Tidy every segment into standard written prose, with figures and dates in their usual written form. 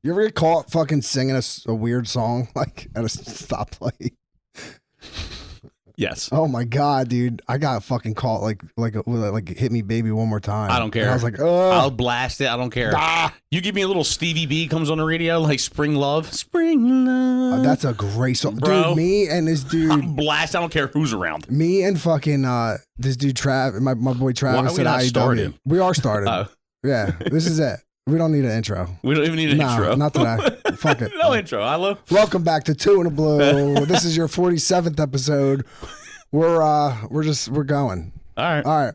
You ever get caught fucking singing a weird song like at a stoplight? Yes. Oh my god, dude! I got fucking caught like hit me baby one more time. I don't care. And I was like, oh, I'll blast it. I don't care. You give me a little Stevie B comes on the radio like Spring Love. Spring Love. That's a great song, bro. Dude, me and this dude. Blast. I don't care who's around. Me and fucking this dude Trav, my boy Travis. Why are we not started? We are started. Yeah, this is it. We don't need an intro. We don't even need an intro. Not today. Fuck it. No intro. Hello. Welcome back to Two in a Blue. This is your 47th episode. We're going. All right.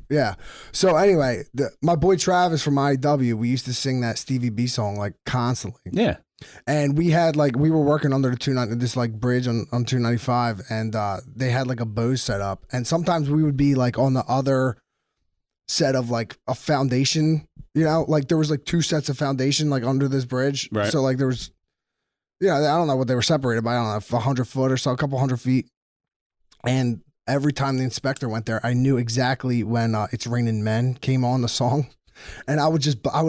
Yeah. So anyway, my boy Travis from IW, we used to sing that Stevie B song like constantly. Yeah. And we had we were working under the this like bridge on 295, and they had like a Bose set up, and sometimes we would be like on the other set of like a foundation, you know, like there was like two sets of foundation like under this bridge. Right. So like there was, I don't know what they were separated by. I don't know, 100 foot or so, a couple hundred feet. And every time the inspector went there, I knew exactly when It's Raining Men came on the song. And I would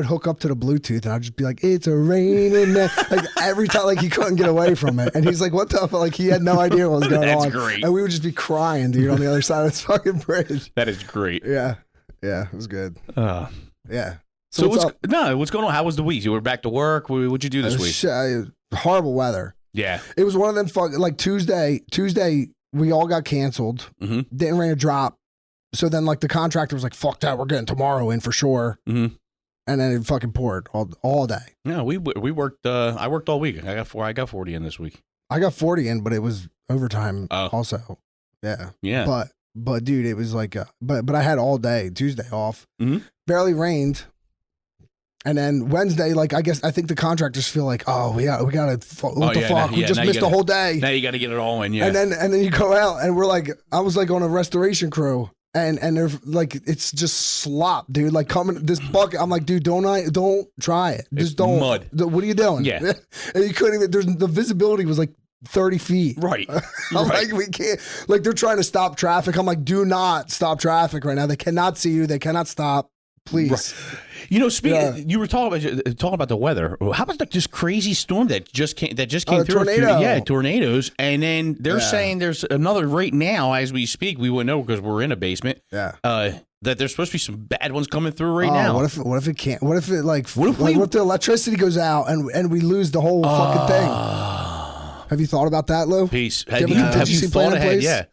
hook up to the Bluetooth and I'd just be like, it's a raining man. Like every time, like he couldn't get away from it. And he's like, what the fuck? Like he had no idea what was going on. That's great. And we would just be crying, dude, on the other side of this fucking bridge. That is great. Yeah. Yeah, it was good. Yeah. So what's going on? How was the week? You were back to work. What'd you do this week? Horrible weather. Yeah. It was one of them like Tuesday, we all got canceled. Mm-hmm. Didn't rain a drop. So then like the contractor was like, fuck that, we're getting tomorrow in for sure. Mm-hmm. And then it fucking poured all day. Yeah, we worked. I worked all week. I got 40 in this week. I got 40 in, but it was overtime also. Yeah. Yeah. But dude, it was like, but I had all day Tuesday off. Mm-hmm. Barely rained. And then Wednesday, like I think the contractors feel like, oh, we got to what the fuck? We just missed the whole day. Now you got to get it all in, yeah. And then you go out, and we're like, I was like on a restoration crew, and they're like, it's just slop, dude. Like coming this bucket, I'm like, dude, don't try it. Just don't. Mud. What are you doing? Yeah. And you couldn't even. The visibility was like 30 feet. Right. I'm like, we can't. Like they're trying to stop traffic. I'm like, do not stop traffic right now. They cannot see you. They cannot stop. Please. Right. You know, you were talking about the weather. How about this crazy storm that just came through? Tornado. Tornadoes, and then they're saying there's another right now as we speak. We wouldn't know because we're in a basement. Yeah. That there's supposed to be some bad ones coming through right now. What if it can't? What if it what if the electricity goes out and we lose the whole fucking thing? Have you thought about that, Lou? Peace. Have you thought ahead? Yeah.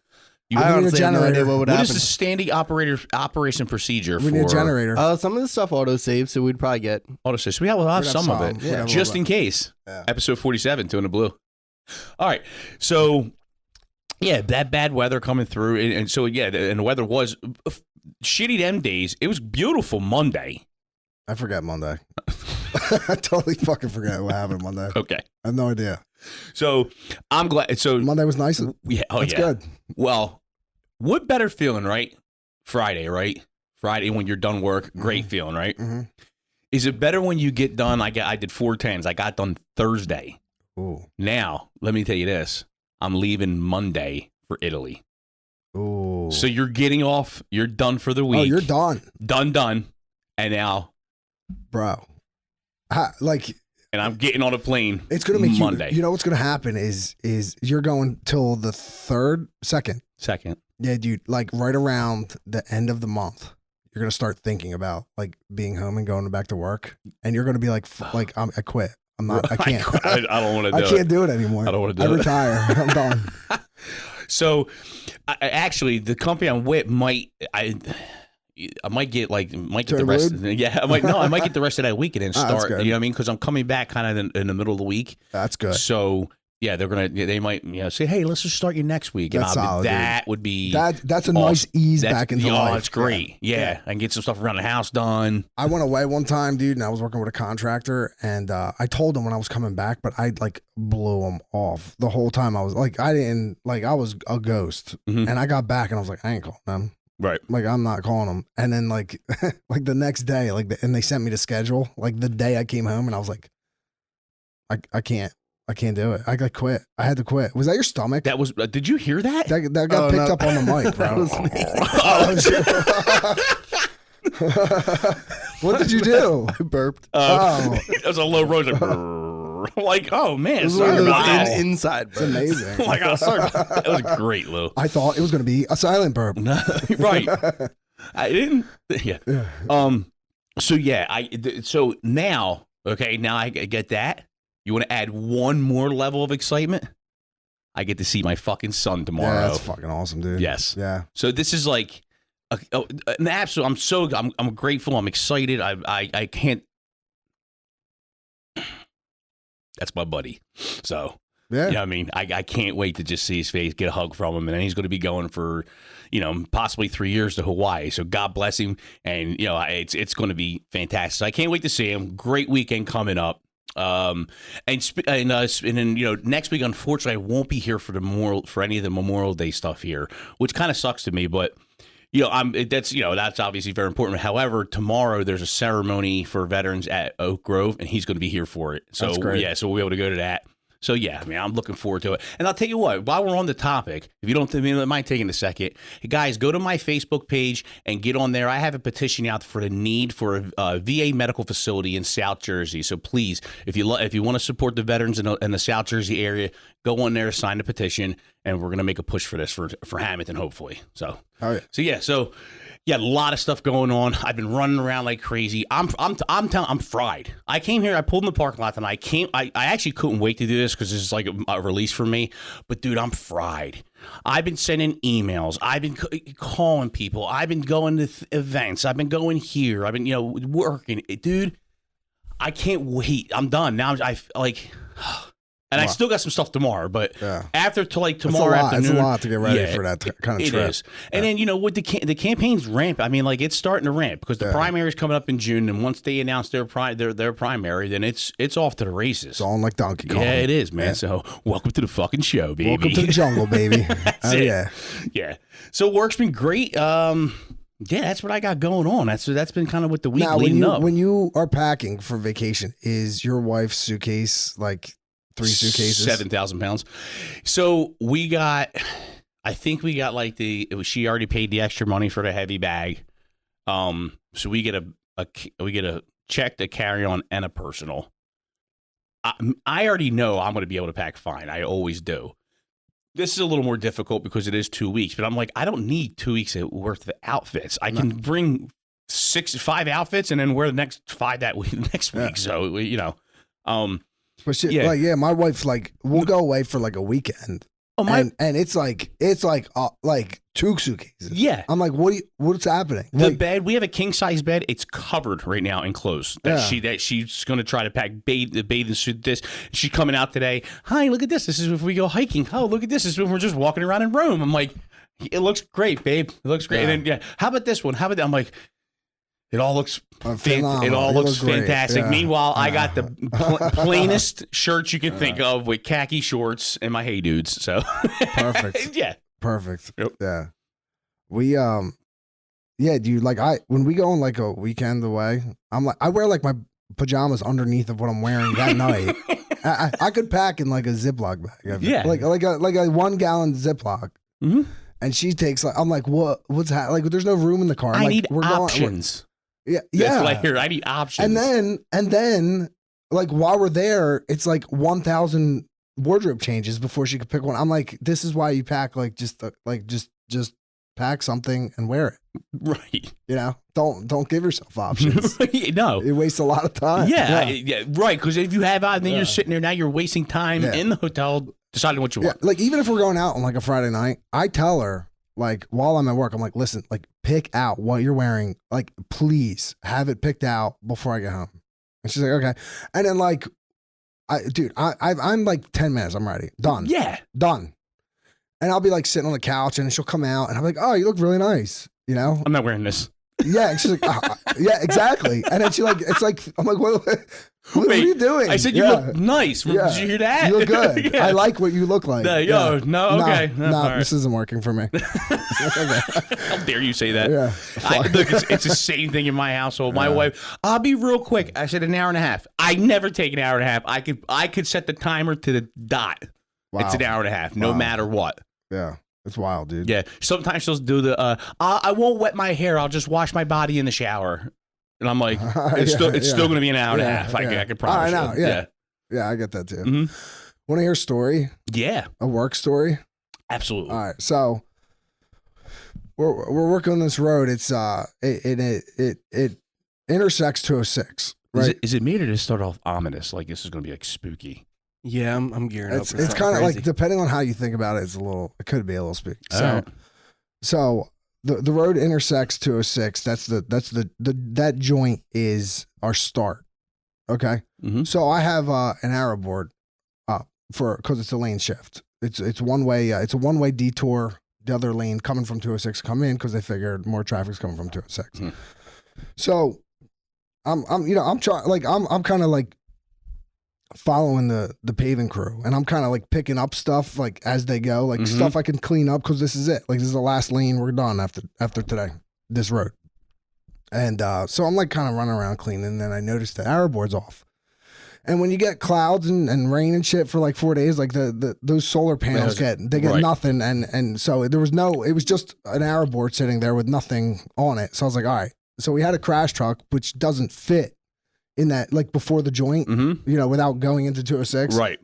I honestly have no idea what would happen. What is the standing operation procedure we need a generator. Some of the stuff auto-save, so we'd probably get auto-save. So we have some of it. Yeah, just in case. Yeah. Episode 47, Two in the Blue. All right. So, yeah, that bad weather coming through. And so, yeah, and the weather was shitty them days. It was beautiful Monday. I forgot Monday. I totally fucking forgot what happened Monday. Okay. I have no idea. So I'm glad. So Monday was nice. Yeah. Oh, that's yeah. good. Well, what better feeling, right? Friday, right? Friday when you're done work, great feeling, right? Mm-hmm. Is it better when you get done? I did 410s. I got done Thursday. Ooh. Now, let me tell you this. I'm leaving Monday for Italy. Ooh. So you're getting off. You're done for the week. Oh, you're done. Done. And now, bro, and I'm getting on a plane. It's gonna make Monday. You know what's gonna happen is you're going till the second. Yeah, dude. Like right around the end of the month, you're gonna start thinking about like being home and going back to work, and you're gonna be like, I quit. I'm not. I can't. I don't want to do it. I can't do it anymore. I don't want to do I it. retire. I'm done. So, actually, the company I'm with might get the rest. I might get the rest of that week and then start. You know what I mean? Because I'm coming back kind of in the middle of the week. That's good. So yeah, they might say, hey, let's just start you next week. That's solid, that would be that's a nice ease back into life. Oh, it's great. Yeah, I can get some stuff around the house done. I went away one time, dude, and I was working with a contractor, and I told him when I was coming back, but I like blew him off the whole time. I was like, I was a ghost, and I got back and I was like, I ain't calling them. Right. Like, I'm not calling them. And then like like the next day, and they sent me the schedule, like the day I came home, and I was like, I can't do it. I quit. I had to quit. Was that your stomach? That was. Did you hear that? That got picked up on the mic, bro. What did you do? I burped. That was a low road. burr. I'm like, oh man, Sorry sorry about that. inside. It's amazing. I'm like, oh, sorry. That was great, Lou. I thought it was going to be a silent burp. Right. I didn't. Yeah. So yeah, so now, okay, now I get that. You want to add one more level of excitement? I get to see my fucking son tomorrow. Yeah, that's fucking awesome, dude. Yes. Yeah. So this is like an absolute. I'm grateful. I'm excited. I can't. That's my buddy. So Yeah. you know what I mean, I can't wait to just see his face, get a hug from him, and then he's going to be going for, possibly 3 years to Hawaii. So God bless him, and it's going to be fantastic. So I can't wait to see him. Great weekend coming up. And then next week, unfortunately, I won't be here for any of the Memorial Day stuff here, which kind of sucks to me, but. That's obviously very important. However, tomorrow there's a ceremony for veterans at Oak Grove, and he's going to be here for it. So That's great. Yeah, so we'll be able to go to that. So yeah, I mean, I'm looking forward to it. And I'll tell you what, while we're on the topic, if you don't mind taking a second, guys, go to my Facebook page and get on there. I have a petition out for the need for a VA medical facility in South Jersey. So please, if you want to support the veterans in the South Jersey area, go on there, sign the petition, and we're going to make a push for this for Hamilton, hopefully. So, a lot of stuff going on. I've been running around like crazy. I'm fried. I came here. I pulled in the parking lot, and I actually couldn't wait to do this because this is like a release for me. But dude, I'm fried. I've been sending emails. I've been calling people. I've been going to events. I've been going here. I've been working. Dude, I can't wait. I'm done now. And I still got some stuff tomorrow, but after tomorrow afternoon, it's a lot to get ready for that kind of trip. It is. And then with the campaign's ramp, I mean, it's starting to ramp because the primary is coming up in June, and once they announce their primary, then it's off to the races. It's on like Donkey Kong. Yeah, it is, man. Yeah. So welcome to the fucking show, baby. Welcome to the jungle, baby. That's it. Yeah. So work's been great. Yeah, that's what I got going on. That's been kind of what the week leading up. When you are packing for vacation, is your wife's suitcase like 3 suitcases? 7,000 pounds. So I think we got she already paid the extra money for the heavy bag. So we get a check, a carry-on, and a personal. I already know I'm going to be able to pack fine. I always do. This is a little more difficult because it is 2 weeks, but I'm like, I don't need 2 weeks worth of outfits. I can bring 5 outfits and then wear the next 5 next week. So, But my wife's we'll go away for a weekend. Oh my! And it's like 2 suitcases. Yeah, I'm like, what's happening? The bed, we have a king size bed. It's covered right now in clothes that she's going to try to pack bathing suit. This she's coming out today. Hi, look at this. This is if we go hiking. Oh, look at this. This is when we're just walking around in Rome. I'm like, it looks great, babe. It looks great. Yeah. And then how about this one? How about that? I'm like. It all looks fantastic. Yeah. Meanwhile, I got the plainest shirts you can think of with khaki shorts and my Hey Dudes. So perfect. Yeah. Perfect. Yep. Yeah. We dude, when we go on a weekend away, I'm like I wear my pajamas underneath of what I'm wearing that night. I could pack in a Ziploc bag. Yeah. Like a 1 gallon Ziploc. Mm-hmm. And she takes I'm like, what's happening? There's no room in the car. I need options. Yeah. That's what I hear. I need options. And then while we're there, it's 1,000 wardrobe changes before she could pick one. I'm like, this is why you pack just pack something and wear it. Right. Don't give yourself options. No. It wastes a lot of time. Yeah. Right. Because if you have then you're sitting there, now you're wasting time in the hotel deciding what you want. Even if we're going out on a Friday night, I tell her while I'm at work, I'm like, listen, pick out what you're wearing. Please have it picked out before I get home. And she's like, okay. And then I'm 10 minutes. I'm ready. Done. Yeah. Done. And I'll be sitting on the couch and she'll come out and I'm like, oh, you look really nice. I'm not wearing this. Yeah. And she's like, yeah, exactly. And then I'm like, what are you doing? I said, you look nice. Did you hear that? You look good. Yeah. I like what you look like. No, okay. No, this isn't working for me. How dare you say that? Yeah. Look, it's the same thing in my household. My wife, I'll be real quick. I said 1.5 hours. I never take 1.5 hours. I could set the timer to the dot. Wow. It's 1.5 hours, no matter what. Yeah. It's wild, dude. Yeah. Sometimes she'll do the, I won't wet my hair. I'll just wash my body in the shower. And I'm like, it's still going to be 1.5 hours. I can promise you. Yeah. Yeah, I get that too. Mm-hmm. Want to hear a story? Yeah. A work story? Absolutely. All right. So we're working on this road. It's it intersects 206. Right? Is it me to just start off ominous? Like this is going to be like spooky. Yeah, I'm gearing up. It's kind of like, depending on how you think about it, it could be a little spooky. So the road intersects 206. That joint is our start. Okay. Mm-hmm. So I have an arrow board up because it's a lane shift. It's one way. It's a one way detour. The other lane coming from 206 come in because they figured more traffic's coming from 206. Mm-hmm. So I'm trying, like I'm kind of like following the paving crew, and I'm kind of like picking up stuff like as they go, like stuff I can clean up because this is it. Like this is the last lane we're done after today, this road. And so I'm like kind of running around cleaning, and then I noticed the arrow board's off. And when you get clouds and rain and shit for like 4 days, like those solar panels get nothing, and so it was just an arrow board sitting there with nothing on it. So I was like, all right. So we had a crash truck which doesn't fit in that, like before the joint, without going into 206. Right.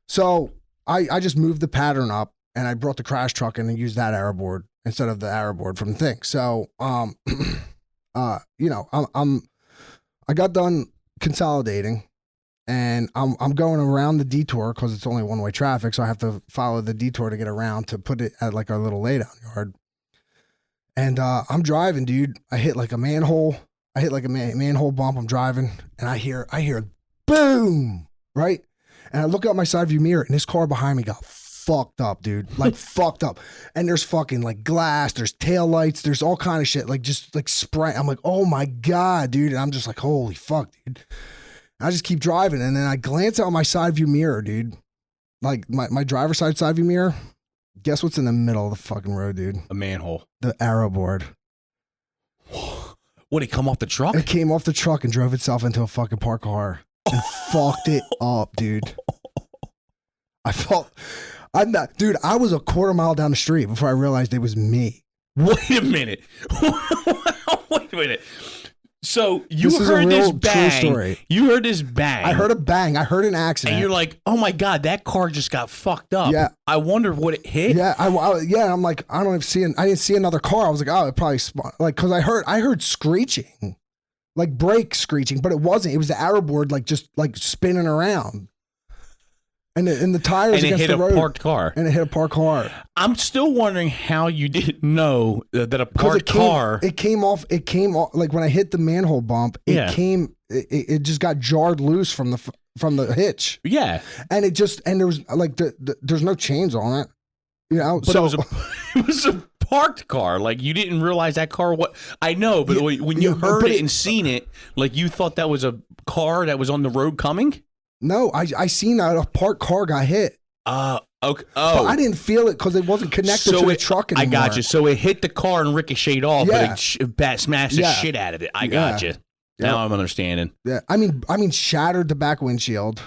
So I just moved the pattern up, and I brought the crash truck in and used that arrow board instead of the arrow board from the thing. So I got done consolidating, and I'm going around the detour because it's only one way traffic, so I have to follow the detour to get around to put it at like our little laydown yard. And I'm driving, dude. I hit like a manhole. I hit like a manhole bump. I'm driving, and I hear boom, right? And I look out my side view mirror, and this car behind me got fucked up, dude. Like fucked up. And there's fucking like glass, there's tail lights, there's all kind of shit, like just like spray. I'm like, oh my God, dude. And I'm just like, holy fuck, dude. And I just keep driving, and then I glance out my side view mirror, dude. Like my driver's side view mirror. Guess what's in the middle of the fucking road, dude? A manhole. The arrow board. What, it come off the truck? It came off the truck and drove itself into a fucking parked car and fucked it up, dude. I was a quarter mile down the street before I realized it was me. Wait a minute. Wait a minute. So you heard this bang. True story. You heard this bang. I heard a bang. I heard an accident. And you're like, oh my God, that car just got fucked up. Yeah. I wonder what it hit. Yeah. I'm like, I didn't see another car. I was like, oh, it probably like, cause I heard screeching, like brake screeching, but it wasn't. It was the arrow board, like just like spinning around. And the tires against the road. And it hit a parked car. And it hit a parked car. I'm still wondering how you didn't know that a parked car. It came off. Like when I hit the manhole bump, it just got jarred loose from the hitch. Yeah. And there was like there's no chains on it. You know, but it was a parked car. Like you didn't realize that car. What I know, but when you heard it and seen it, like you thought that was a car that was on the road coming. No, I seen that a parked car got hit. Okay. But I didn't feel it because it wasn't connected to the truck anymore. I got you. So it hit the car and ricocheted off, but it smashed the shit out of it. I got you. Now I'm understanding. Yeah, I mean, shattered the back windshield,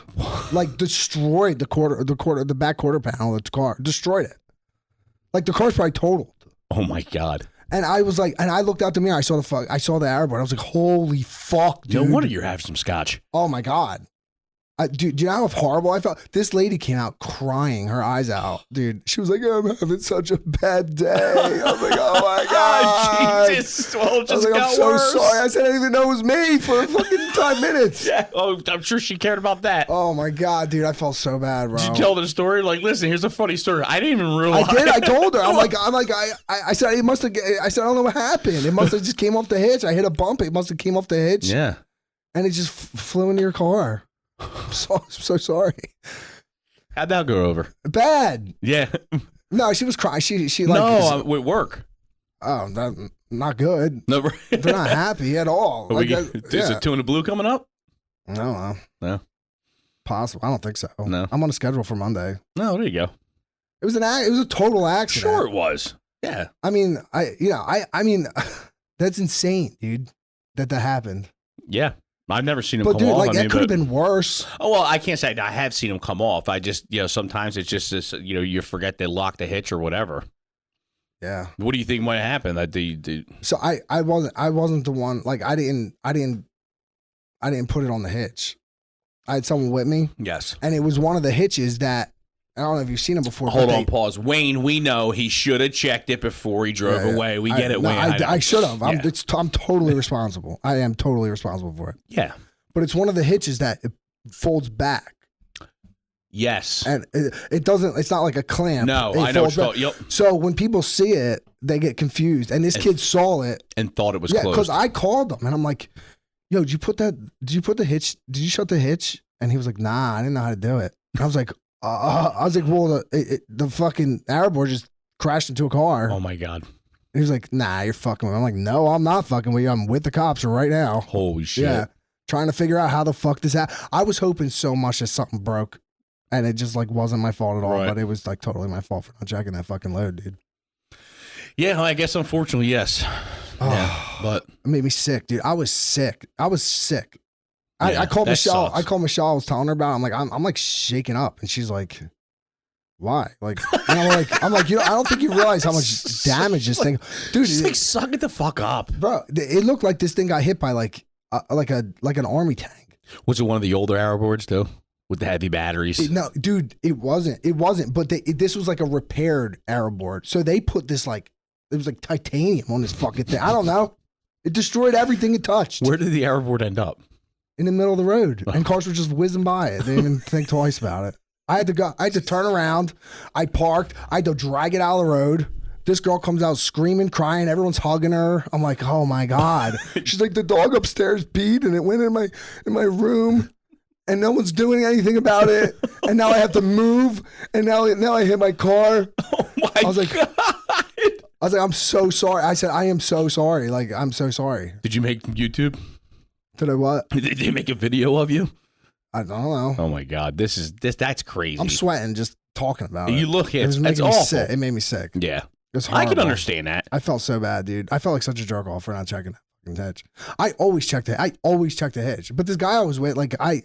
like destroyed the back quarter panel of the car, destroyed it. Like the car's probably totaled. Oh my God. And I was like, and I looked out the mirror. I saw the arrow board. I was like, holy fuck, dude. No wonder you're having some scotch. Oh my God. Dude, do you know how horrible I felt? This lady came out crying her eyes out, dude. She was like, I'm having such a bad day. I was like, oh my God. Jesus. Well, it just got I'm so sorry. I said I didn't even know it was me for fucking 5 minutes. Yeah. Oh, I'm sure she cared about that. Oh my God, dude. I felt so bad, bro. Did you tell the story? Like, listen, here's a funny story. I didn't even realize. I did. I told her. I said, it must have, I said, I don't know what happened. It must have just came off the hitch. I hit a bump. It must have came off the hitch. Yeah. And it just flew into your car. I'm so sorry. How'd that go over? Bad. Yeah. No, she was crying. She like. No, with work. Oh, not good. No, they're not happy at all. Is it 2 in the blue coming up? I don't know. No. Possible. I don't think so. No. I'm on a schedule for Monday. No, there you go. It was a total accident. Sure, it was. Yeah. I mean, I mean, that's insane, dude. That happened. Yeah. I've never seen him come dude, off. Like, that could have been worse. Oh, well, I can't say I have seen him come off. I just, sometimes it's just this, you forget to lock the hitch or whatever. Yeah. What do you think might have happened? So I wasn't the one, like I didn't put it on the hitch. I had someone with me. Yes. And it was one of the hitches that, I don't know if you've seen him before. Hold on, pause. Wayne, we know he should have checked it before he drove away. We get it, Wayne. I should have. I'm totally responsible. I am totally responsible for it. Yeah. But it's one of the hitches that it folds back. Yes. And it doesn't, it's not like a clamp. No, I know. Yep. So when people see it, they get confused. And this kid saw it. And thought it was closed. Because I called him and I'm like, yo, did you shut the hitch? And he was like, nah, I didn't know how to do it. And I was like, well, the fucking arrow board just crashed into a car. Oh my God. He was like, nah, you're fucking with me. I'm like, no, I'm not fucking with you. I'm with the cops right now. Holy shit. Yeah. Trying to figure out how the fuck this happened. I was hoping so much that something broke and it just like wasn't my fault at all, but it was like totally my fault for not checking that fucking load, dude. Yeah, I guess unfortunately, yes. Yeah, but it made me sick, dude. I was sick. Yeah, I called Michelle. Sucks. I called Michelle. I was telling her about it. I'm like shaking up, and she's like, "Why?" Like, and I'm like, I don't think you realize how much damage this thing, dude. She's like, suck it the fuck up, bro. It looked like this thing got hit by like an army tank. Was it one of the older arrow boards too, with the heavy batteries? No, dude, it wasn't. It wasn't. But this was like a repaired arrow board. So they put this like it was like titanium on this fucking thing. I don't know. It destroyed everything it touched. Where did the arrow board end up? In the middle of the road, and cars were just whizzing by it. They didn't even think twice about it. I had to turn around. I parked. I had to drag it out of the road. This girl comes out screaming, crying. Everyone's hugging her. I'm like, oh my God. She's like, the dog upstairs peed and it went in my room, and no one's doing anything about it. And now I have to move. And now I hit my car. Oh my God. I was like, I'm so sorry. I said, I am so sorry. Like, I'm so sorry. Did you make YouTube? Did I what? Did they make a video of you? I don't know. Oh my God, that's crazy. I'm sweating just talking about it. You look at it. It's awful. Sick. It made me sick. Yeah, I can understand that. I felt so bad, dude. I felt like such a jerk off for not checking the fucking hitch. I always check the hitch. But this guy I was with, I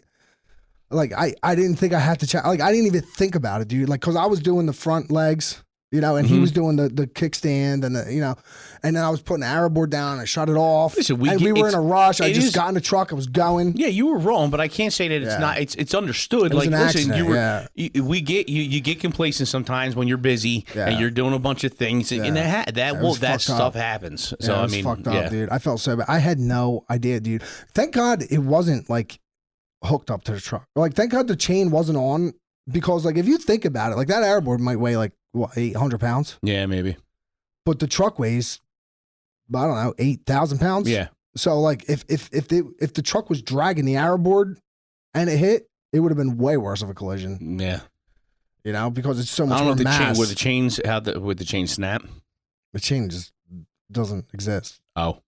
didn't think I had to check. Like, I didn't even think about it, dude. Like, cause I was doing the front legs. You know, and he was doing the kickstand and and then I was putting the arrow board down and I shut it off. Listen, we were in a rush. I just got in the truck. I was going. Yeah, you were wrong, but I can't say that it's not. It's understood. It was like, an listen, accident, you get complacent sometimes when you're busy and you're doing a bunch of things, and that stuff happens. So I mean, fucked up, dude. I felt so bad. I had no idea, dude. Thank God it wasn't like hooked up to the truck. Like, thank God the chain wasn't on, because like if you think about it, like that arrow board might weigh like what, 800 pounds? Yeah, maybe. But the truck weighs, I don't know, 8,000 pounds. Yeah. So like if the truck was dragging the arrow board and it hit, it would have been way worse of a collision. Yeah. You know, because it's so much more mass. Would the chain snap? The chain just doesn't exist. Oh.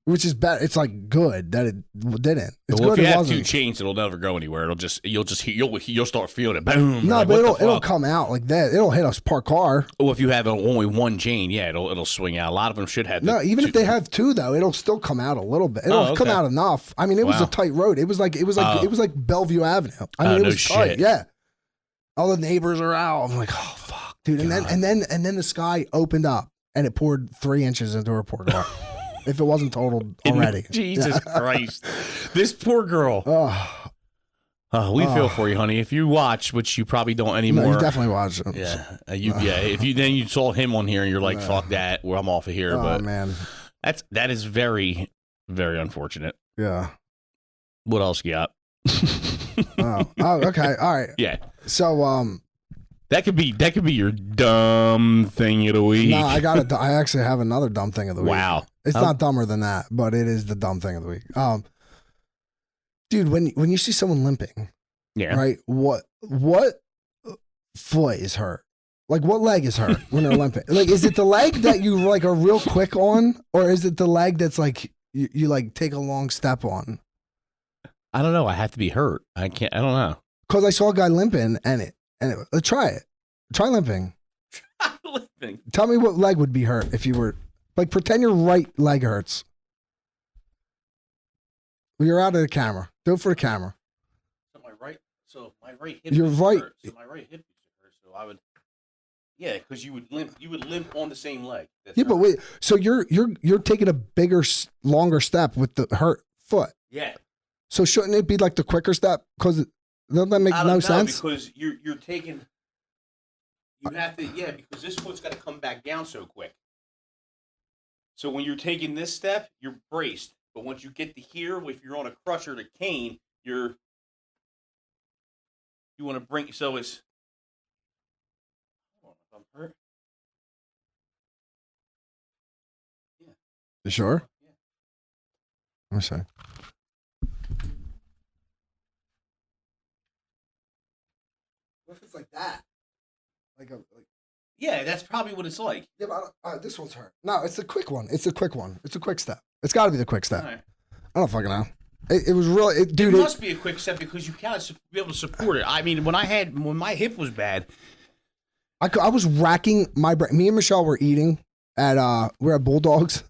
Which is bad. It's like good that it didn't. It's well, good if you it have wasn't. two chains, it'll never go anywhere. You'll start feeling it. Boom. No, like, but it'll come out like that. It'll hit a parked car. Oh, if you have only one chain, yeah, it'll swing out. A lot of them should have. Even if they have two, though, it'll still come out a little bit. It'll come out enough. I mean, it was a tight road. It was like Bellevue Avenue. I mean, it was tight. Yeah. All the neighbors are out. I'm like, oh fuck, dude. And then the sky opened up and it poured 3 inches into her poor car. If it wasn't totaled already. Jesus Christ. This poor girl. We feel for you, honey. If you watch, which you probably don't anymore. No, you definitely watch. Yeah. If you saw him on here and you're like, fuck that, well, I'm off of here. But man. That is very, very unfortunate. Yeah. What else you got? Okay. All right. Yeah. So that could be your dumb thing of the week. No, I actually have another dumb thing of the week. Wow. It's not dumber than that, but it is the dumb thing of the week. Dude, when you see someone limping, right? What foot is hurt? Like, what leg is hurt when they're limping? Like, is it the leg that you like are real quick on, or is it the leg that's like you like take a long step on? I don't know. I have to be hurt. I don't know. Because I saw a guy limping try it. Try limping. Tell me what leg would be hurt if you were, like, pretend your right leg hurts. You're out of the camera. Do it for the camera. So my right hip. You're right. Hurt. So my right hip hurt. So I would. Yeah, because you would limp on the same leg. That's but wait. So you're taking a bigger, longer step with the hurt foot. Yeah. So shouldn't it be like the quicker step? Because doesn't that make no sense? Because you're taking. You have to, because this foot's got to come back down so quick. So when you're taking this step, you're braced. But once you get to here, if you're on a crutch or the cane, you want to bring. So it's. Hold on, if I'm hurt. Yeah. You sure? Yeah. Let me see. What if it's like that? Yeah, that's probably what it's like. Yeah, but this one's hurt. No, it's the quick one. It's the quick one. It's a quick step. It's got to be the quick step. Right. I don't fucking know. It was really, dude. It must be a quick step because you can't be able to support it. I mean, when my hip was bad, I was racking my brain. Me and Michelle were eating we're at Bulldogs,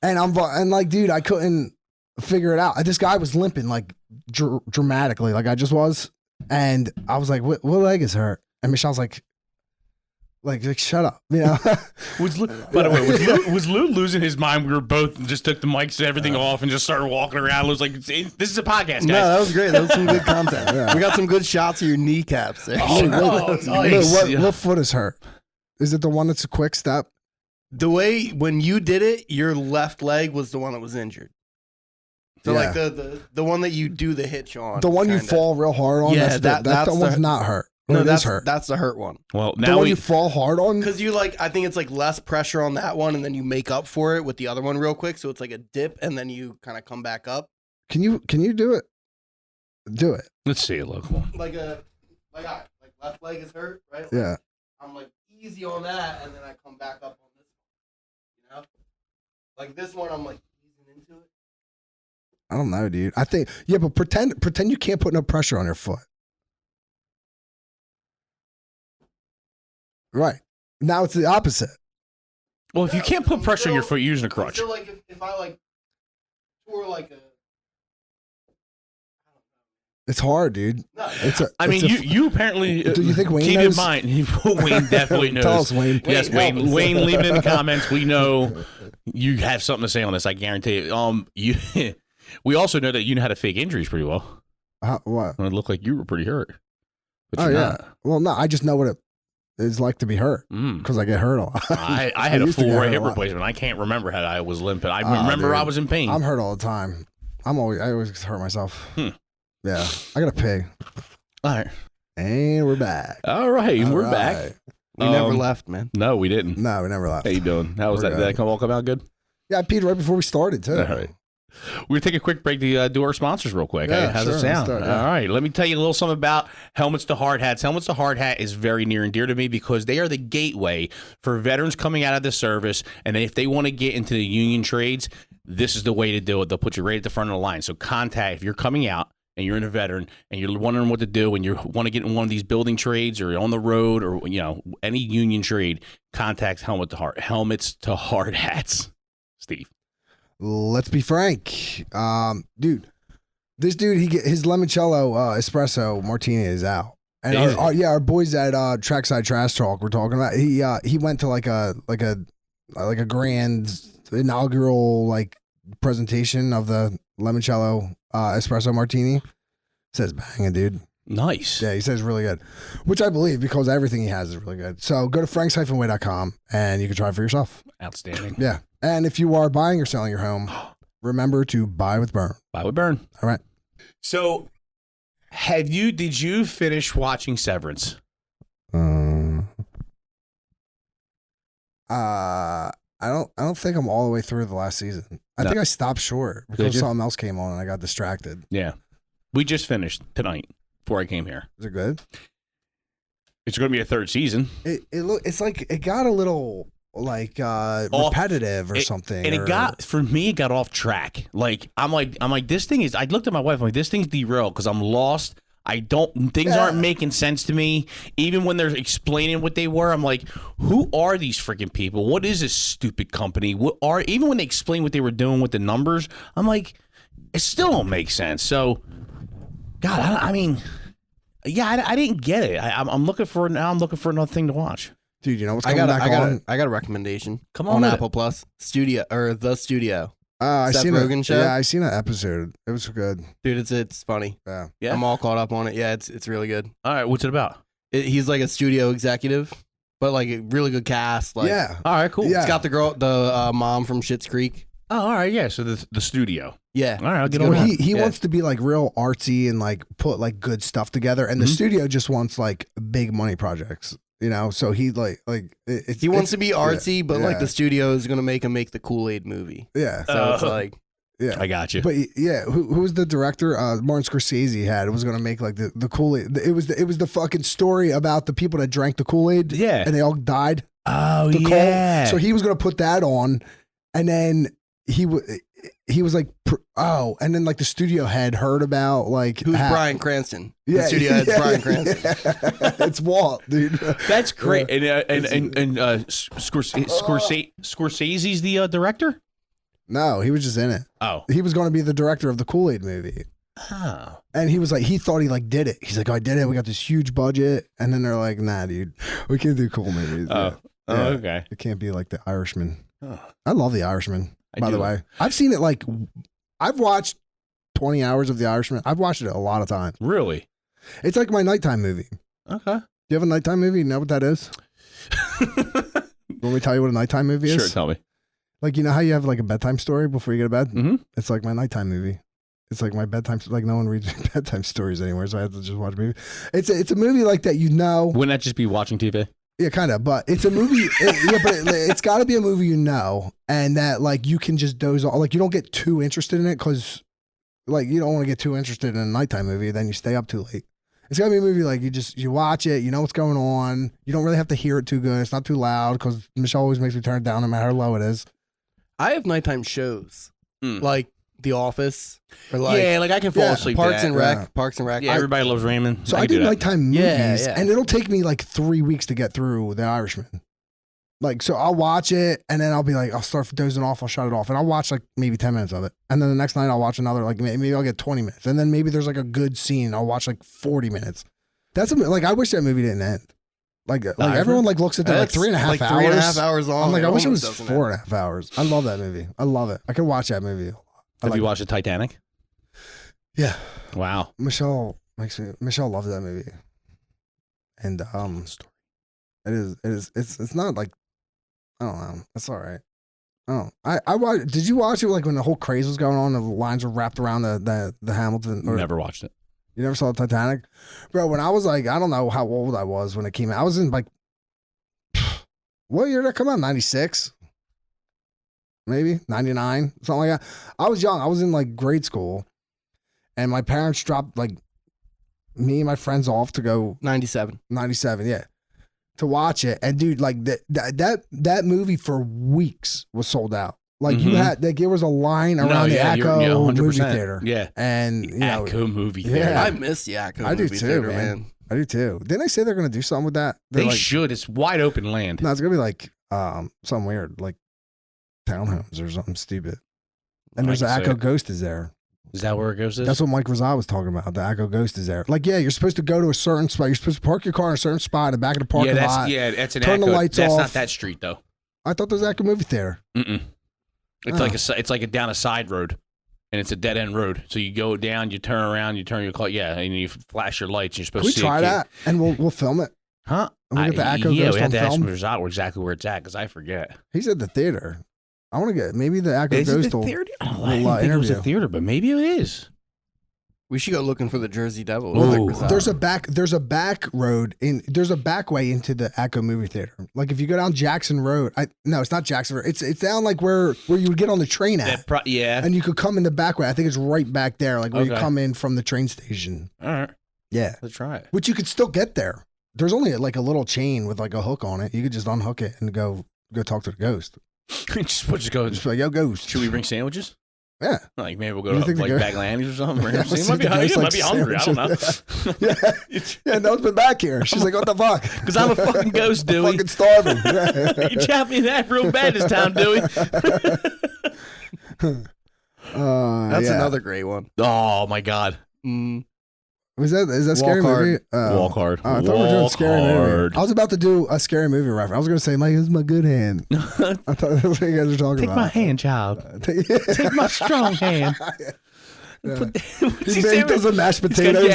and like, dude, I couldn't figure it out. This guy was limping like dramatically, like I just was, and I was like, what leg is hurt? And Michelle's like, shut up, you know. By the way, was Lou losing his mind? We were both just took the mics and everything off and just started walking around. It was like, this is a podcast, guys. No, that was great. That was some good content. Yeah. We got some good shots of your kneecaps there. Nice. What foot is hurt? Is it the one that's a quick step? The way when you did it, your left leg was the one that was injured. So like the one that you do the hitch on. The one you fall real hard on. Yeah, that's the one's not hurt. No, that's hurt. That's the hurt one. Well, the now one you fall hard on, because you I think it's like less pressure on that one, and then you make up for it with the other one real quick. So it's like a dip, and then you kind of come back up. Can you do it? Do it. Let's see it. Look, like left leg is hurt, right? Yeah. I'm like easy on that, and then I come back up on this one. You know, like this one, I'm like easing into it. I don't know, dude. I think but pretend you can't put no pressure on your foot. Right. Now it's the opposite. Well, if you can't put pressure on your foot, you're using a crutch. So like if I tore like a. It's hard, dude. No, you apparently. Do you think Wayne keep knows? in mind? Wayne definitely knows. Tell us, Wayne. Yes, Wayne. Wayne, leave it in the comments. We know you have something to say on this. I guarantee it. We also know that you know how to fake injuries pretty well. What? It looked like you were pretty hurt. But well, no, I just know what it is like to be hurt because I get hurt a lot. I had a full right hip replacement. I can't remember how I was limping. I remember I was in pain. I'm hurt all the time. I always hurt myself. Yeah, I gotta pay. All right, and we're back. All right, we're back. We never left, man. No, we didn't. No, we never left. How you doing? How was that? Did that all come out good? Yeah, I peed right before we started too. All right. We're going to take a quick break to do our sponsors real quick. Yeah, how's it sound? All right. Let me tell you a little something about Helmets to Hardhats. Helmets to Hardhat is very near and dear to me because they are the gateway for veterans coming out of the service. And if they want to get into the union trades, this is the way to do it. They'll put you right at the front of the line. So if you're coming out and you're a veteran and you're wondering what to do and you want to get in one of these building trades or on the road or any union trade, contact Helmets to Hardhats. Steve. Let's be frank, dude. This dude, his limoncello espresso martini is out, and our boys at Trackside Trash Talk we're talking about. He went to like a grand inaugural presentation of the limoncello espresso martini. Says banging, dude. Nice. Yeah, he says really good, which I believe because everything he has is really good. So go to franks-way.com and you can try it for yourself. Outstanding. Yeah. And if you are buying or selling your home, remember to buy with Burn. Buy with Burn. All right. So did you finish watching Severance? I don't think I'm all the way through the last season. I think I stopped short because something else came on and I got distracted. Yeah. We just finished tonight before I came here. Is it good? It's going to be a third season. It's like it got a little repetitive or something. And it got off track. I'm like, this thing is, I looked at my wife, I'm like, this thing's derailed because I'm lost. Things aren't making sense to me. Even when they're explaining what they were, I'm like, who are these freaking people? What is this stupid company? Even when they explain what they were doing with the numbers, I'm like, it still don't make sense. So, God, I didn't get it. I'm looking for another thing to watch. Dude, you know what's coming back on? I got a recommendation. Come on Apple Plus. The Studio. I Seth seen Rogen it. show? Yeah, I seen an episode. It was good. Dude, it's funny. Yeah. Yeah. I'm all caught up on it. Yeah, it's really good. All right, what's it about? He's like a studio executive, but like a really good cast. Like, yeah. All right, cool. Yeah. It's got the mom from Schitt's Creek. Oh, all right, yeah. So the studio. Yeah. All right, I'll get Well, on that. He Yeah. wants to be like real artsy and like put like good stuff together, and the studio just wants like big money projects. You know, so he He wants to be artsy, but like yeah. the studio is gonna make him make the Kool-Aid movie. Yeah. So it's like, Yeah. I got you. But yeah, who was the director? Martin Scorsese had was going to make like the Kool-Aid. It was the fucking story about the people that drank the Kool-Aid. Yeah. And they all died. Oh, The yeah. Cole. So he was going to put that on, and then he was like, and then like the studio head heard about like who's Bryan Cranston? Yeah, The studio head's Bryan Cranston. Yeah. It's Walt, dude. That's great. And Scorsese's the director? No, he was just in it. Oh. He was going to be the director of the Kool-Aid movie. Oh. And he was like, he thought he like did it. He's like, oh, I did it. We got this huge budget. And then they're like, nah, dude, we can't do cool movies. Oh. Yeah. Oh, Yeah. okay. It can't be like The Irishman. Oh. I love The Irishman, by the do. way. I've seen it like, I've watched 20 hours of The Irishman. I've watched it a lot of times. Really? It's like my nighttime movie. Okay. Do you have a nighttime movie? You know what that is? Want me to tell you what a nighttime movie is? Sure, tell me. Like, you know how you have like a bedtime story before you go to bed? Mm-hmm. It's like my nighttime movie. It's like my bedtime, like no one reads bedtime stories anymore, so I have to just watch a movie. It's a movie like that, you know. Wouldn't that just be watching TV? Yeah, kind of, but it's a movie. It's got to be a movie you know, and that like you can just doze off. Like you don't get too interested in it because, like, you don't want to get too interested in a nighttime movie, then you stay up too late. It's got to be a movie like you watch it, you know what's going on. You don't really have to hear it too good. It's not too loud because Michelle always makes me turn it down no matter how low it is. I have nighttime shows like The Office or like like I can fall asleep. Parks to and that. Rec. Yeah. Parks and Rec. Yeah, everybody loves Raymond. So I can do that. nighttime movies, Yeah. and it'll take me like 3 weeks to get through The Irishman. Like, so I'll watch it, and then I'll be like, I'll start dozing off, I'll shut it off, and I'll watch like maybe 10 minutes of it, and then the next night I'll watch another, like maybe I'll get 20 minutes, and then maybe there's like a good scene, I'll watch like 40 minutes. That's like I wish that movie didn't end. Like everyone like looks at that like 3.5 hours. 3.5 hours long. I'm like, I wish it was almost doesn't 4.5 hours. I love that movie. I love it. I could watch that movie. Have you watched the Titanic? Yeah. Wow. Michelle loves that movie. And it's not like, I don't know. It's all right. Oh, I watched. Did you watch it like when the whole craze was going on? The lines were wrapped around the Hamilton. Or, Never watched it. You never saw the Titanic, bro? When I was like, I don't know how old I was when it came out. I was in like, what year did it come out? 96, maybe 99, something like that. I was young. I was in like grade school, and my parents dropped like me and my friends off to go 97. 97, yeah, to watch it. And dude, like that movie for weeks was sold out. Like you had, like there was a line around the Acco movie theater. Yeah, and you know, Acco movie theater. Yeah. I miss the Acco I do movie too, theater, man. I do too. Didn't they say they're gonna do something with that? They like, should. It's wide open land. No, it's gonna be like something weird, like townhomes or something stupid. And there's an Acco Ghost is there. Is that where it goes? That's what Mike Razat was talking about. The Acco Ghost is there. Like, yeah, you're supposed to go to a certain spot. You're supposed to park your car in a certain spot in the back of the parking lot. Yeah, that's an turn Acco. the lights that's off. not that street though. I thought there was Acco movie theater. It's like down a side road, and it's a dead end road. So you go down, you turn around, you turn your car, and you flash your lights. And you're supposed Can we to see try a kid. that and we'll film it? Huh? And we'll get the Acco yeah, Ghost we have on to ask film. Razat exactly where it's at because I forget. He's at the theater. I want to get maybe the Acco Is it Ghost the will. theater? I will, didn't think it was a interview. theater, but maybe it is. We should go looking for the Jersey Devil. Ooh. There's a back road there's a back way into the Acco movie theater. Like if you go down Jackson Road, no, it's not Jackson Road. It's down like where you would get on the train at. Yeah. And you could come in the back way. I think it's right back there, like where you Okay. come in from the train station. All right. Yeah. Let's try it. Which you could still get there. There's only like a little chain with like a hook on it. You could just unhook it and go talk to the ghost. just go. Just be like, yo, ghost. Should we bring sandwiches? Yeah. Like maybe we'll You go to think the like ghost- Baglandi's or something. Yeah, He see might be, the ghost, might be hungry. I don't know. Yeah, no one's been back here. She's like, what the fuck? Because I'm a fucking ghost, I'm Dewey. fucking starving. You chopped me in half real bad this time, Dewey. That's yeah. another great one. Oh my god. Is that scary movie? Walk hard. I thought we were doing scary movie. I was about to do a scary movie reference. I was going to say, Mike, this is my good hand. I thought that's what you guys were talking about. Take my hand, child. Take my strong hand. Yeah. He does the mashed potatoes.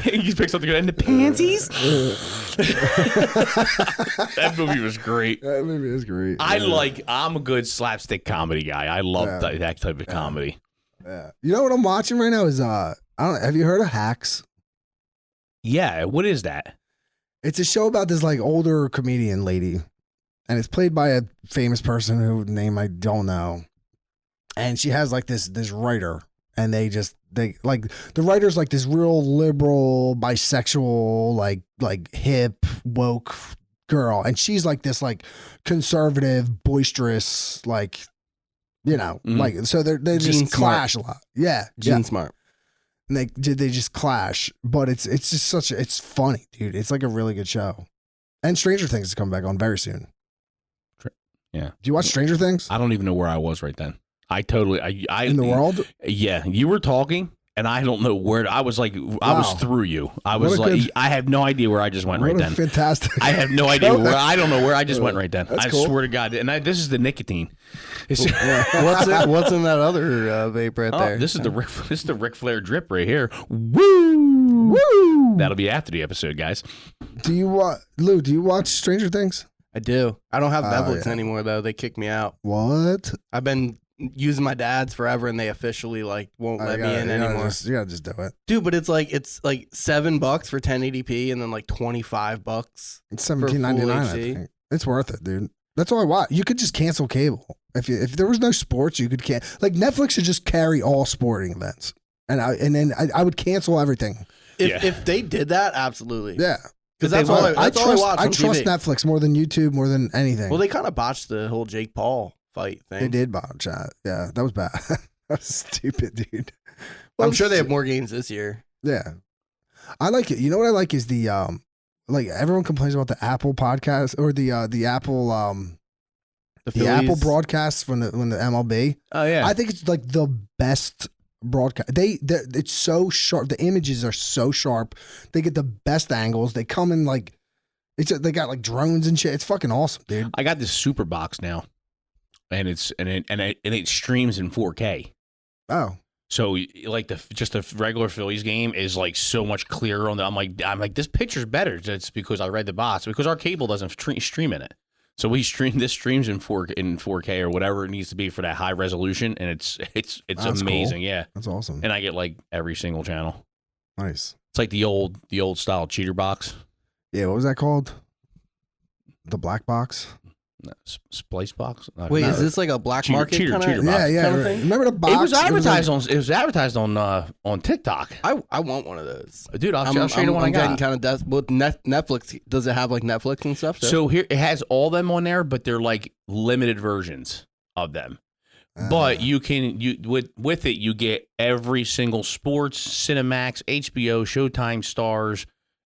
He picks up the pansies. That movie was great. That movie is great. I'm a good slapstick comedy guy. I love that type of comedy. Yeah. You know what I'm watching right now is I don't know, have you heard of Hacks? Yeah, what is that? It's a show about this like older comedian lady, and it's played by a famous person whose name I don't know. And she has like this writer, and they like the writer's like this real liberal, bisexual, like hip, woke girl, and she's like this like conservative, boisterous, like, you know, like, so they just clash a lot. Yeah, Gene Smart. And they just clash, but it's just it's funny, dude. It's like a really good show. And Stranger Things is coming back on very soon. Yeah. Do you watch Stranger Things? I don't even know where I was right then. I in the world? Yeah, you were talking, and I don't know where. I was like, I was through you. I was like, I have no idea where I just went right then. Fantastic. I have no idea where. I don't know where I just went right then. I cool. swear to God. And this is the nicotine. What's in that other vape right there? This is the Ric Flair drip right here. Woo! Woo! That'll be after the episode, guys. Lou? Do you watch Stranger Things? I do. I don't have Netflix anymore though. They kicked me out. What? I've been using my dad's forever, and they officially like won't let me in anymore. You gotta just do it, dude. But it's like $7 for 1080p, and then like $25. It's $17.99. I think it's worth it, dude. That's all I watch. You could just cancel cable if there was no sports. You could like Netflix should just carry all sporting events, and then I would cancel everything. If they did that, absolutely. Yeah. Because that's all I watch. I trust Netflix more than YouTube, more than anything. Well, they kind of botched the whole Jake Paul fight thing. They did botch that. Yeah, that was bad. That was stupid, dude. Well, I'm sure they have more games this year. Yeah, I like it. You know what I like is the like everyone complains about the Apple podcast or the Apple the Apple broadcasts when the MLB. Oh yeah, I think it's like the best broadcast. It's so sharp. The images are so sharp. They get the best angles. They come in like they got like drones and shit. It's fucking awesome, dude. I got this super box now, and it streams in 4K. Oh, so like just a regular Phillies game is like so much clearer on the. I'm like this picture's better. It's because I read the box because our cable doesn't stream in it. So we streams in 4K or whatever it needs to be for that high resolution, and it's That's amazing. Cool. Yeah, that's awesome. And I get like every single channel. Nice. It's like the old style cheater box. Yeah, what was that called? The black box? No, splice box. Wait, is this like a black market cheater box? Yeah. Remember the box? It was advertised on TikTok. I want one of those, dude. I'll show you the one I got. I'm getting kind of with Netflix. Does it have like Netflix and stuff? So here it has all them on there, but they're like limited versions of them. But you with it you get every single sports, Cinemax, HBO, Showtime, Stars.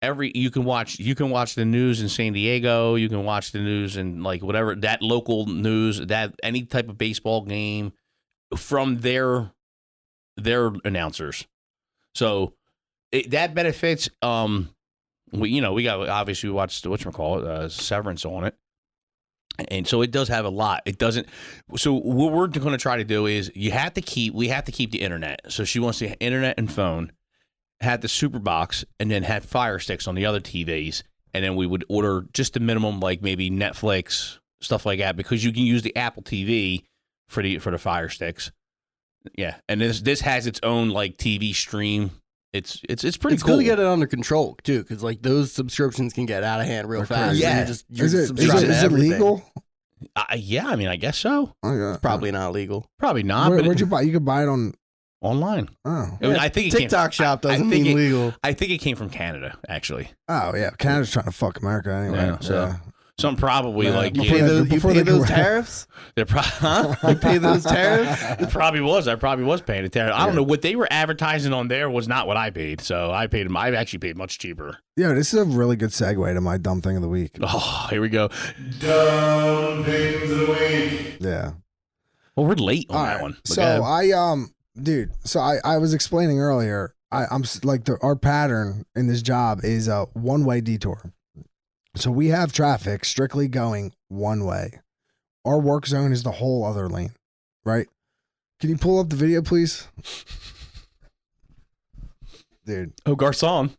You can watch the news in San Diego. You can watch the news in like whatever that local news, that any type of baseball game from their announcers. So that benefits. We got obviously we watched whatchamacallit, Severance on it, and so it does have a lot. It doesn't. So what we're going to try to do is we have to keep the internet. So she wants the internet and phone. Had the super box and then had Fire Sticks on the other TVs, and then we would order just the minimum, like maybe Netflix, stuff like that, because you can use the Apple TV for the Fire Sticks. Yeah, and this has its own like TV stream. It's pretty cool. It's cool to get it under control too, because like those subscriptions can get out of hand real fast. Yeah, is it legal? Yeah, I mean, I guess so. Oh, yeah. It's probably not legal. Probably not. Where'd you buy? You could buy it online. Oh, I think TikTok shop doesn't mean legal. I think it came from Canada, actually. Oh yeah, Canada's trying to fuck America anyway. Yeah, so some probably like you pay those tariffs. You pay those tariffs. It probably was. I probably was paying the tariff. I don't know what they were advertising on there was not what I paid. So I paid them. I actually paid much cheaper. Yeah, this is a really good segue to my dumb thing of the week. Oh, here we go. Dumb things of the week. Yeah. Well, we're late on that one. So Dude, so I was explaining earlier, I'm like our pattern in this job is a one-way detour. So we have traffic strictly going one way. Our work zone is the whole other lane, right? Can you pull up the video, please? Dude. Oh, Garcon.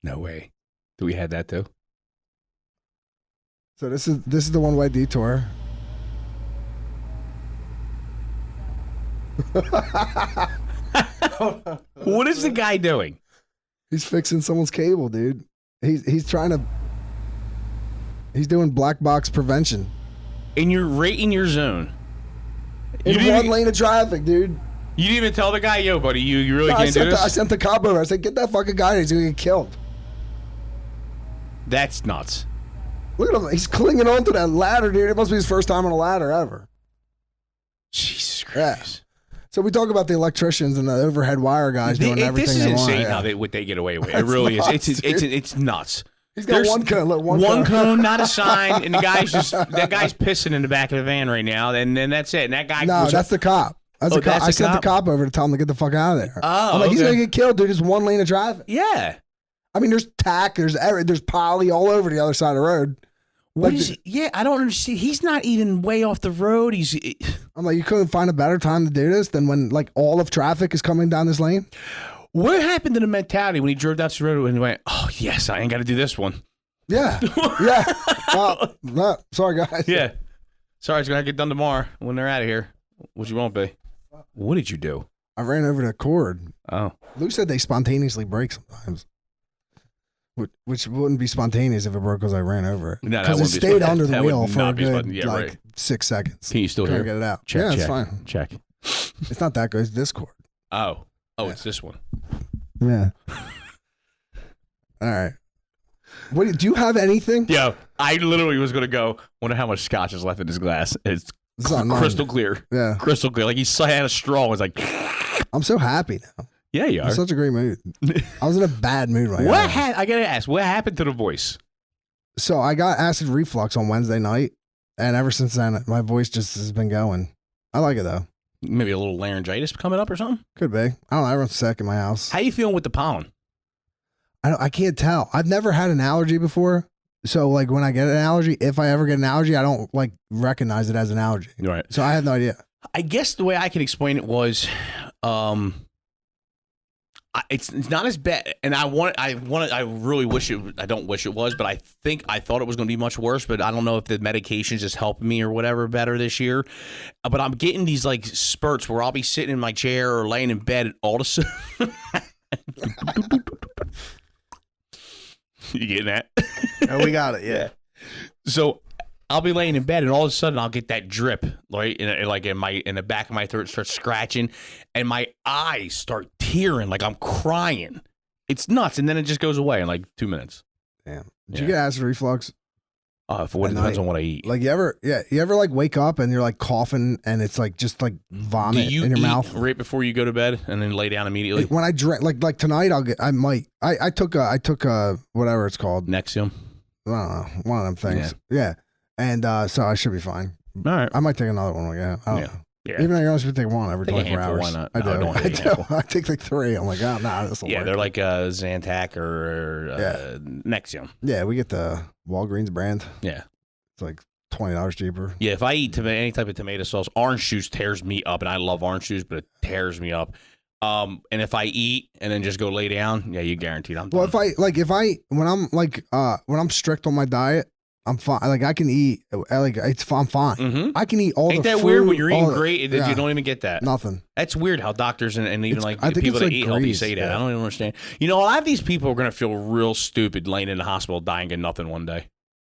No way. Do we have that too? So this is the one-way detour. What is the guy doing? He's fixing someone's cable, dude. He's doing black box prevention. And you're right in your zone. In one lane of traffic, dude. You didn't even tell the guy, yo, buddy, you really can't do this? I sent the cop over. I said, get that fucking guy. He's going to get killed. That's nuts. Look at him. He's clinging onto that ladder, dude. It must be his first time on a ladder ever. Jesus Christ. Yeah. So we talk about the electricians and the overhead wire guys doing everything this is they insane want. how what they get away with. It really nuts, is. It's nuts. He's got one cone. One cone, not a sign, and the guy's that guy's pissing in the back of the van right now, and then that's it. And that guy. No, that's the cop. That's the cop. I sent the cop over to tell him to get the fuck out of there. Oh, I'm like, he's gonna get killed, dude. It's one lane of traffic. Yeah. I mean, there's tack, there's poly all over the other side of the road. What is? Yeah, I don't understand. He's not even way off the road. I'm like, you couldn't find a better time to do this than when like all of traffic is coming down this lane. What happened to the mentality when he drove down the road and he went, "Oh yes, I ain't got to do this one." Yeah, yeah. No, sorry guys. Yeah, sorry, it's gonna get done tomorrow when they're out of here, which you won't be. What did you do? I ran over the cord. Oh, Lou said they spontaneously break sometimes. Which wouldn't be spontaneous if it broke because I ran over it. Because it stayed under the wheel for a good 6 seconds. Can you still hear? Get it out. Check, yeah, check, it's fine. Check. It's not that good. It's this cord. Oh, it's this one. Yeah. All right. Do you have anything? Yo, I literally was gonna go. Wonder how much scotch is left in this glass. It's crystal clear. Yeah, crystal clear. Like he had a straw. It was like. I'm so happy now. Yeah, you are. I'm in such a great mood. I was in a bad mood right now. I gotta ask, what happened to the voice? So I got acid reflux on Wednesday night, and ever since then, my voice just has been going. I like it though. Maybe a little laryngitis coming up or something? Could be. I don't know. Everyone's sick in my house. How you feeling with the pollen? I can't tell. I've never had an allergy before. So like when I get an allergy, if I ever get an allergy, I don't like recognize it as an allergy. Right. So I had no idea. I guess the way I can explain it was, it's not as bad, and I really wish it. I don't wish it was, but I thought it was going to be much worse. But I don't know if the medication's just helping me or whatever better this year. But I'm getting these like spurts where I'll be sitting in my chair or laying in bed, and all of a sudden, you getting that? Oh, we got it. Yeah. So I'll be laying in bed, and all of a sudden I'll get that drip, right? In the back of my throat, starts scratching, and my eyes start tearing like I'm crying. It's nuts, and then it just goes away in like 2 minutes. Damn. Did you get acid reflux? For what it depends on what I eat. Like you ever like wake up and you're like coughing and it's like just like vomit in your mouth right before you go to bed and then lay down immediately? When I drink, like tonight, I took whatever it's called, Nexium. I don't know, one of them things. Yeah. And so I should be fine. All right. I might take another one again. I don't know. Yeah. Even though you're only supposed to take one every 24 hours. Why not? I do. No, I do. I take like 3. I'm like, oh, nah, this will work. They're like Zantac or Nexium. Yeah, we get the Walgreens brand. Yeah. It's like $20 cheaper. Yeah, if I eat any type of tomato sauce, orange juice tears me up, and I love orange juice, but it tears me up. And if I eat and then just go lay down, yeah, you guaranteed I'm done. Well, when I'm strict on my diet, I'm fine. Like I can eat. I'm fine. Mm-hmm. I can eat all. Ain't the that fruit, weird when you're eating great and you don't even get that? Nothing. That's weird how doctors and even like I think people that like eat grease, healthy say that. yeah. I don't even understand. You know, a lot of these people are gonna feel real stupid laying in the hospital dying of nothing one day.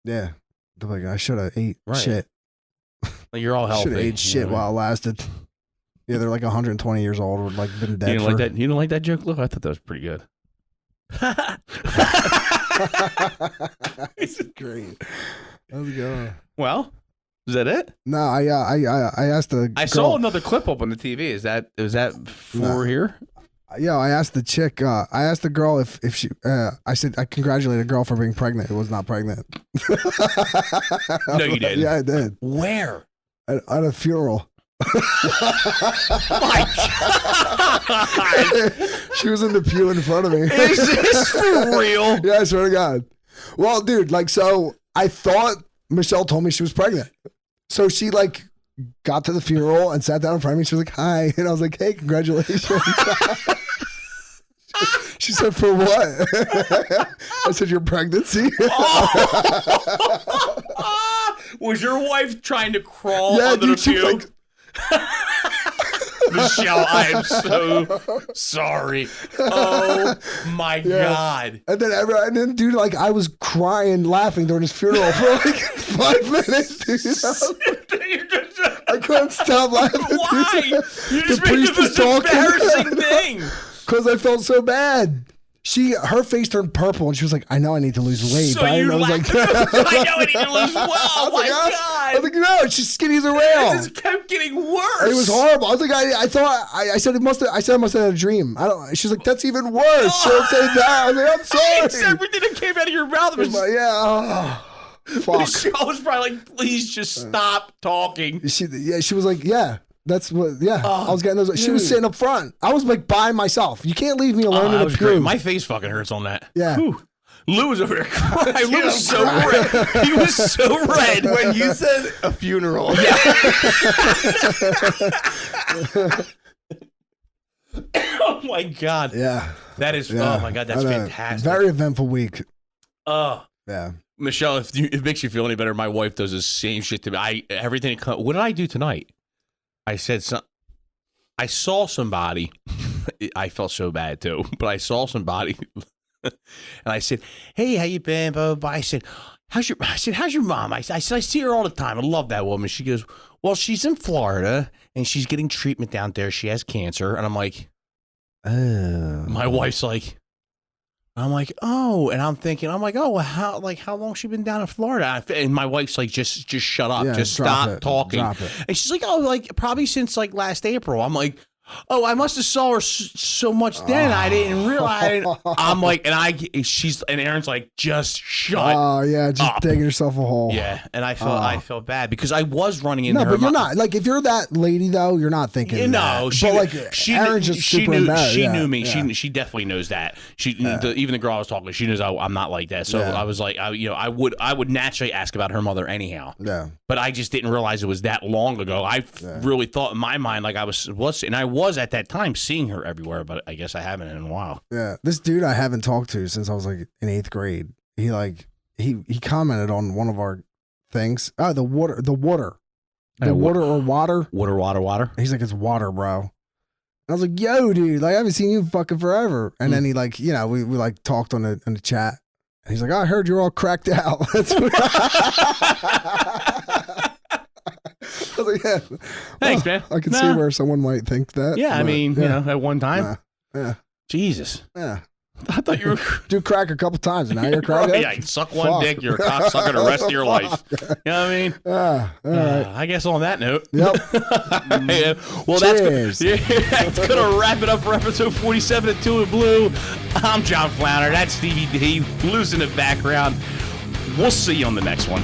Yeah. They're like, I should have ate shit. Like you're all healthy. Should have ate shit while it lasted. Yeah, they're like 120 years old or like been dead. You don't like that? You don't like that joke? Look, I thought that was pretty good. It's great. How's it going? Well, is that it? No, I asked the. I saw another clip up on the TV. Is that for here? Yeah, I asked the chick. I asked the girl if she. I said I congratulate a girl for being pregnant. It was not pregnant. No, you didn't. Yeah, I did. Where? At a funeral. My God. She was in the pew in front of me. Is this for real? Yeah, I swear to God. Well, dude, like, so I thought Michelle told me she was pregnant. So she, like, got to the funeral and sat down in front of me. She was like, hi. And I was like, hey, congratulations. She said, for what? I said, your pregnancy. Was your wife trying to crawl under the pew? Like... Michelle, I am so sorry. Oh my God. And then, dude, like, I was crying, laughing during his funeral for like 5 minutes, dude. I couldn't stop laughing. Why? Dude. You just made the most embarrassing thing. Because I felt so bad. Her face turned purple and she was like, I know I need to lose weight. So but I was like, I know I need to lose weight. Oh my God. I was like, no, she's skinny as a rail. It just kept getting worse. It was horrible. I was like, I thought, I said, I must have had a dream. She's like, that's even worse. She'll say that. I was like, I'm sorry. It's everything that came out of your mouth was like, yeah. Fuck. Michelle was probably like, please just stop talking. She was like, yeah. That's what, I was getting those. She was sitting up front. I was like by myself. You can't leave me alone in a pew. My face fucking hurts on that. Yeah. Whew. Lou was over there crying. Lou was so red. He was so red when you said a funeral. Yeah. Oh my God. Yeah. That is, oh my God, that's fantastic. Very eventful week. Oh. Yeah. Michelle, if it makes you feel any better, my wife does the same shit to me. Everything. What did I do tonight? I said I saw somebody. I felt so bad too, but I saw somebody, and I said, "Hey, how you been?" Blah, blah, blah. I said, "How's your mom?" I said, "I see her all the time. I love that woman." She goes, "Well, she's in Florida and she's getting treatment down there. She has cancer." And I'm like, "Oh." My wife's like, I'm like, oh, and I'm thinking, I'm like, oh, well, how long she been down in Florida? And my wife's like, just shut up, just stop talking. And she's like, oh, like probably since like last April. I'm like, oh, I must have saw her so much then. I didn't realize. I'm like, and Aaron's like, just shut. Oh yeah, just up. digging yourself a hole. Yeah, and I felt bad because I was running into her. No, but you're not. Like if you're that lady though, you're not thinking. No, Aaron's just super embarrassed. She knew me. Yeah. She definitely knows that. Even the girl I was talking to, she knows I'm not like that. So I was like, I would naturally ask about her mother anyhow. Yeah. But I just didn't realize it was that long ago. I really thought in my mind like I was, and I was at that time seeing her everywhere, but I guess I haven't in a while. Yeah, this dude I haven't talked to since I was like in 8th grade. He commented on one of our things. Oh, the water. Water. He's like, it's water, bro. And I was like, yo, dude, like I haven't seen you fucking forever. And then he like, we like talked on the chat. And he's like, I heard you're all cracked out. That's what I was like, yeah. Thanks, man. I can see where someone might think that. Yeah, I mean, at one time. Yeah. Jesus. Yeah. I thought you were... Do crack a couple times, and now you're cracking. Yeah, suck one dick, you're a cocksucker the rest of your life. You know what I mean? All right. I guess on that note. Yep. Well, cheers. That's going to wrap it up for episode 47 of Two and Blue. I'm John Flounder. That's Stevie D. Lou's in the background. We'll see you on the next one.